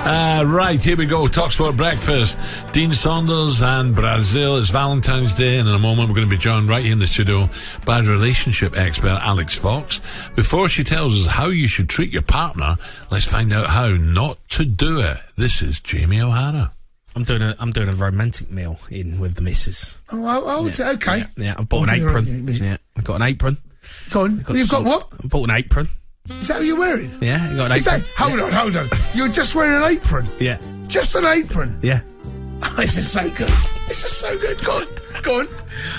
Right, here we go. talkSPORT Breakfast. Dean Saunders and Brazil. It's Valentine's Day, and in a moment we're going to be joined right here in the studio by relationship expert Alex Fox. Before she tells us how you should treat your partner, let's find out how not to do it. This is Jamie O'Hara. I'm doing a romantic meal in with the missus. Okay. Yeah, I've bought an apron. Yeah, I've got an apron. Go on. You've got what? I bought an apron. Is that what you're wearing? Yeah, I got an apron. Hold on. You're just wearing an apron? Yeah. Just an apron? Yeah. Oh, this is so good. Go on.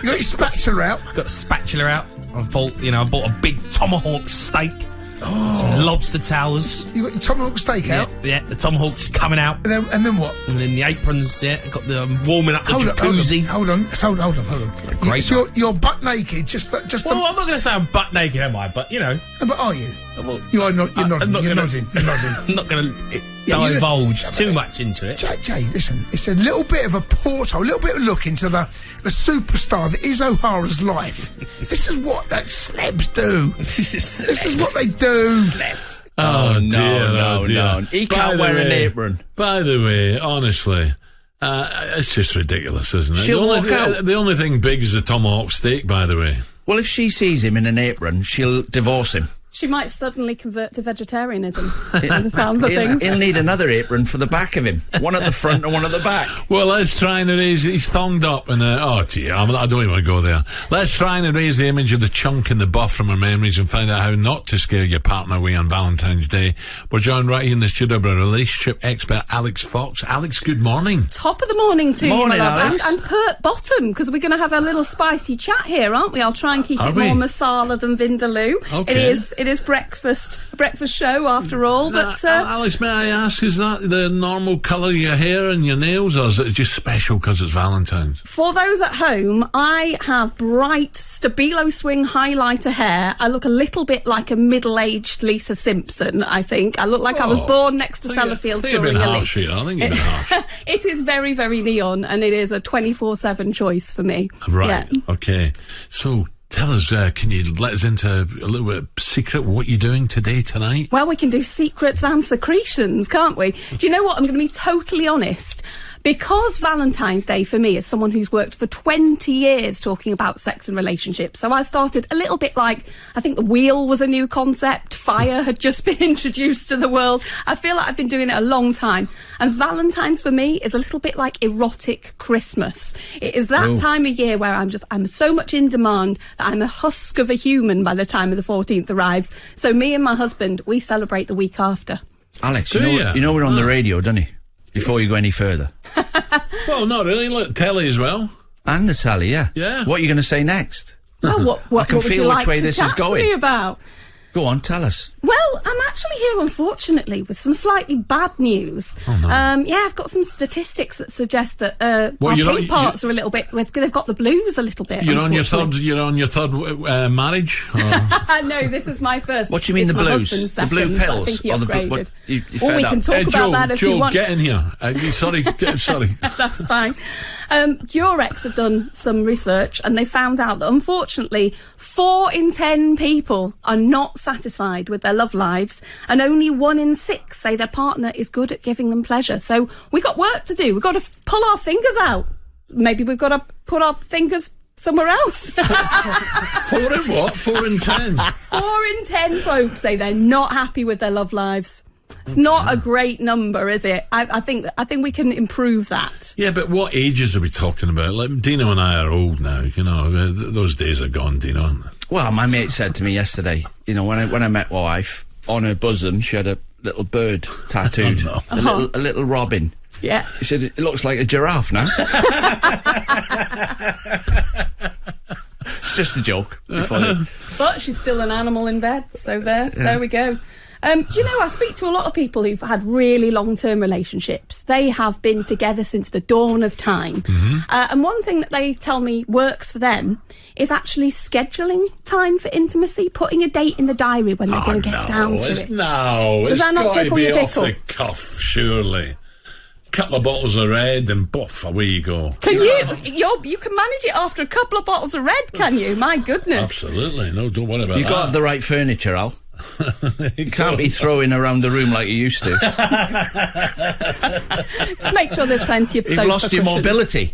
You got your spatula out? Got the spatula out. I bought a big tomahawk steak. Some lobster towers. You got your tomahawk steak out? Yeah, the tomahawk's coming out. And then what? And then the aprons, I got the warming up the jacuzzi. Hold on. Great. You're butt naked, Well, I'm not going to say I'm butt naked, am I? But, But are you? Well, You're nodding. You're nodding. I'm not going to divulge too much into it. Jay, listen, it's a little bit of a porthole, a little bit of a look into the superstar that is O'Hara's life. This is what that slebs do. This is what they do. Slebs. Oh, dear. He can't wear an apron. By the way, honestly, it's just ridiculous, isn't it? She'll walk out. The only thing big is the tomahawk steak, by the way. Well, if she sees him in an apron, she'll divorce him. She might suddenly convert to vegetarianism, by the sounds of things. He'll need another apron for the back of him. One at the front and one at the back. Well, let's try and raise... He's thonged up and... I don't even want to go there. Let's try and erase the image of the chunk and the buff from our memories and find out how not to scare your partner away on Valentine's Day. We're joined right here in the studio by relationship expert Alex Fox. Alex, good morning. Top of the morning to you, my love. Alex. And pert bottom, because we're going to have a little spicy chat here, aren't we? I'll try and keep more masala than vindaloo. Okay. It is breakfast show after all, but Alex, may I ask, is that the normal colour of your hair and your nails, or is it just special because it's Valentine's? for those at home, I have bright Stabilo Swing highlighter hair. I look a little bit like a middle-aged Lisa Simpson, I think. I look like I was born next to Sellafield during a leak. I think you've been harsh. It is very, very neon, and it is a 24/7 choice for me. Right, Yeah. okay. So... tell us, can you let us into a little bit of secret what you're doing tonight? Well, we can do secrets and secretions, can't we? Do you know what? I'm going to be totally honest. Because Valentine's Day for me is someone who's worked for 20 years talking about sex and relationships. So I started a little bit like, I think the wheel was a new concept. Fire had just been introduced to the world. I feel like I've been doing it a long time. And Valentine's for me is a little bit like erotic Christmas. It is that time of year where I'm so much in demand that I'm a husk of a human by the time of the 14th arrives. So me and my husband, we celebrate the week after. Alex, you know we're on the radio, don't you? Before you go any further. Well, not really. Look, telly as well. And the tally, yeah. Yeah. What are you going to say next? Well, I can what would feel you which like way to this chat is going. to me about? Go on, tell us. Well, I'm actually here, unfortunately, with some slightly bad news. Oh, no. I've got some statistics that suggest that our you're pink parts are a little bit... They've got the blues a little bit. You're on your third marriage? Or? No, this is my first. What do you mean It's the my blues? husband's The blue second, but pills? I think he Or the upgraded. what, you we fed can up? talk about that if you want. Get in here. Sorry. That's fine. Durex have done some research and they found out that unfortunately 4 in 10 people are not satisfied with their love lives, and only 1 in 6 say their partner is good at giving them pleasure. So we've got work to do. We've got to pull our fingers out. Maybe we've got to put our fingers somewhere else. 4 in what? 4 in 10? 4 in 10 folks say they're not happy with their love lives. It's not a great number, is it? I think we can improve that. Yeah, but what ages are we talking about? Like, Dino and I are old now, you know. Those days are gone, Dino, aren't they? Well, my mate said to me yesterday, you know, when I met my wife, on her bosom she had a little bird tattooed. Oh, no. A little robin. Yeah. He said, it looks like a giraffe now. It's just a joke. But she's still an animal in bed, so there we go. Do you know, I speak to a lot of people who've had really long-term relationships. They have been together since the dawn of time. Mm-hmm. And one thing that they tell me works for them is actually scheduling time for intimacy, putting a date in the diary when they're going to get down to it. Does that not tickle your pickle? Off the cuff, surely. Couple of bottles of red and buff, away you go. Can you can manage it after a couple of bottles of red, can you? My goodness. Absolutely. No, don't worry about that. You got the right furniture, Al. You can't be throwing around the room like you used to. Just make sure there's plenty of soap. You've lost your mobility.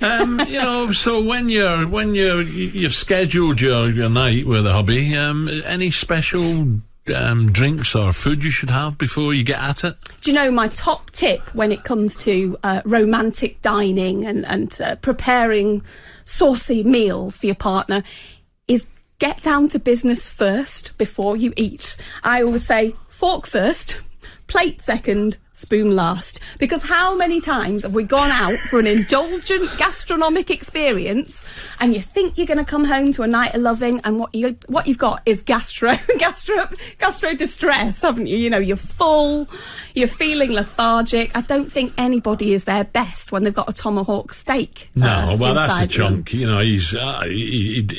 So when you've scheduled your night with a hubby, any special drinks or food you should have before you get at it? Do you know my top tip when it comes to romantic dining and preparing saucy meals for your partner is get down to business first before you eat. I always say fork first, plate second, spoon last. Because how many times have we gone out for an indulgent gastronomic experience and you think you're going to come home to a night of loving and what you've got is gastro distress, haven't you? You know, you're full, you're feeling lethargic. I don't think anybody is their best when they've got a tomahawk steak. No, well, that's the chunk. them. You know, he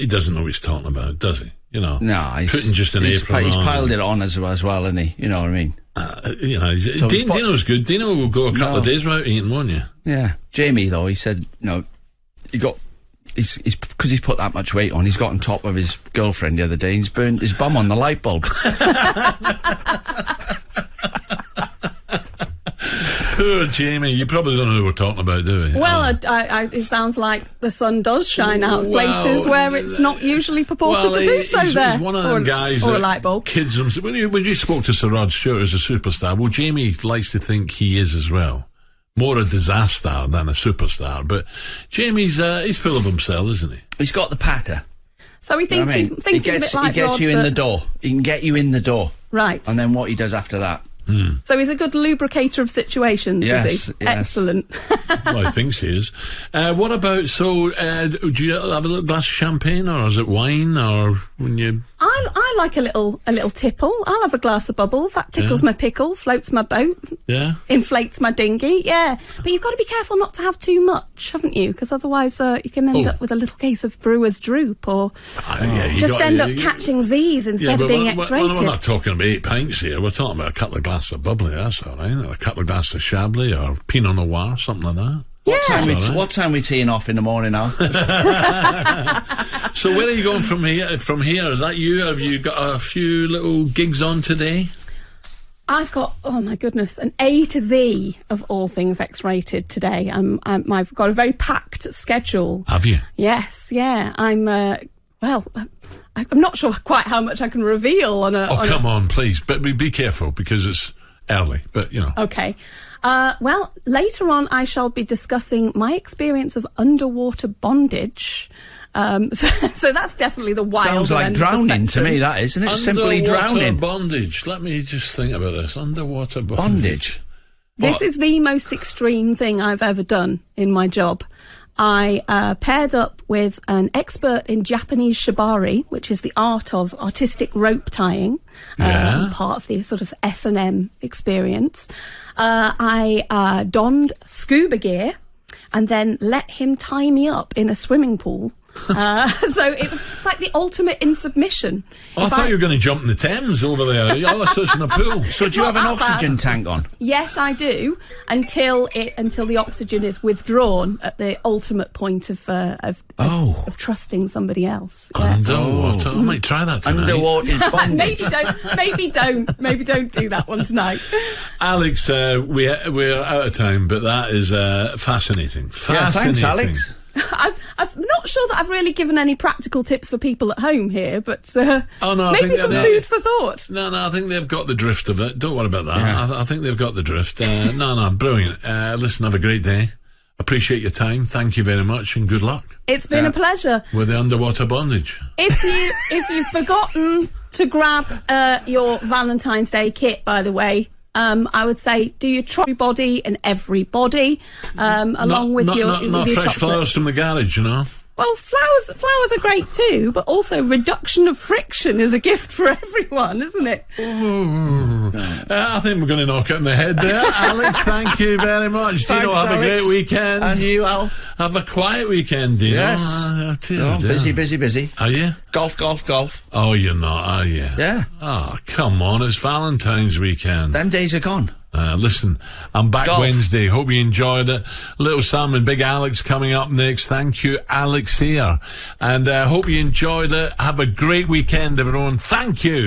doesn't know what he's talking about, does he? You know, No, he's putting just an apron he's on. piled it on as well, hasn't he? You know what I mean? Dino's good. Dino will go a couple of days without eating, won't you? Yeah. Jamie, though, he said, he's because he's put that much weight on, he's got on top of his girlfriend the other day, and he's burned his bum on the light bulb. Poor Jamie. You probably don't know who we're talking about, do we? Well, it sounds like the sun does shine out of places where it's not usually purported to do so there. He's one of them guys or that a light bulb. kids themselves. When you spoke to Sir Rod Stewart as a superstar, well, Jamie likes to think he is as well. More a disaster than a superstar. But Jamie's he's full of himself, isn't he? He's got the patter. So he thinks he's a bit like He gets Rod, you in but- the door. He can get you in the door. Right. And then what he does after that. So he's a good lubricator of situations, is he? Yes. Excellent. Well, he thinks he is. What about, do you have a little glass of champagne, or is it wine, or when you... I like a little tipple. I'll have a glass of bubbles. That tickles my pickle, floats my boat, inflates my dinghy. Yeah, but you've got to be careful not to have too much, haven't you? Because otherwise you can end up with a little case of brewer's droop, or end up catching Z's instead of being X-rated. We're not talking about 8 pints here. We're talking about a couple of glasses of bubbly. That's all right. Or a couple of glasses of Chablis or Pinot Noir, something like that. What time we teeing off in the morning now? So where are you going from here? From here, is that you? Have you got a few little gigs on today? I've got, oh my goodness, an A to Z of all things X-rated today. I've got a very packed schedule. Have you? Yes, yeah. I'm not sure quite how much I can reveal on a... come on, please. But be careful, because it's early, but, you know. Okay. Well, later on I shall be discussing my experience of underwater bondage. So that's definitely the wild Sounds like end of the drowning to spectrum. me, that, isn't it? Simply Underwater drowning. bondage. Let me just think about this. Underwater bondage. This is the most extreme thing I've ever done in my job. I paired up with an expert in Japanese shibari, which is the art of artistic rope tying, part of the sort of S&M experience. I donned scuba gear and then let him tie me up in a swimming pool. So it's like the ultimate in submission. I thought you were going to jump in the Thames over there. Oh, so it's in a pool. So do you have an oxygen tank on? Yes, I do, until the oxygen is withdrawn at the ultimate point of trusting somebody else. Yeah. Underwater. I might try that tonight. Underwater bondage. Maybe don't do that one tonight. Alex, we're out of time, but that is fascinating. Yeah, thanks, Alex. I'm not sure that I've really given any practical tips for people at home here, but maybe some food for thought. No, I think they've got the drift of it. Don't worry about that. Yeah. I think they've got the drift. No, brilliant. Listen, have a great day. Appreciate your time. Thank you very much, and good luck It's been a pleasure. with the underwater bondage. If you've forgotten to grab your Valentine's Day kit, by the way, I would say do your body and everybody, along with your fresh chocolate. flowers from the garage, you know. Well, flowers are great too, but also reduction of friction is a gift for everyone, isn't it? I think we're going to knock it in the head there. Alex, thank you very much. Dino, have a great weekend. And you, Al. Have a quiet weekend, Dino. Yes. Busy. Are you? Golf. Oh, you're not, are you? Yeah. Oh, come on. It's Valentine's weekend. Them days are gone. Listen, I'm back Wednesday. Hope you enjoyed it. Little Sam and Big Alex coming up next. Thank you, Alex here. And hope you enjoyed it. Have a great weekend, everyone. Thank you.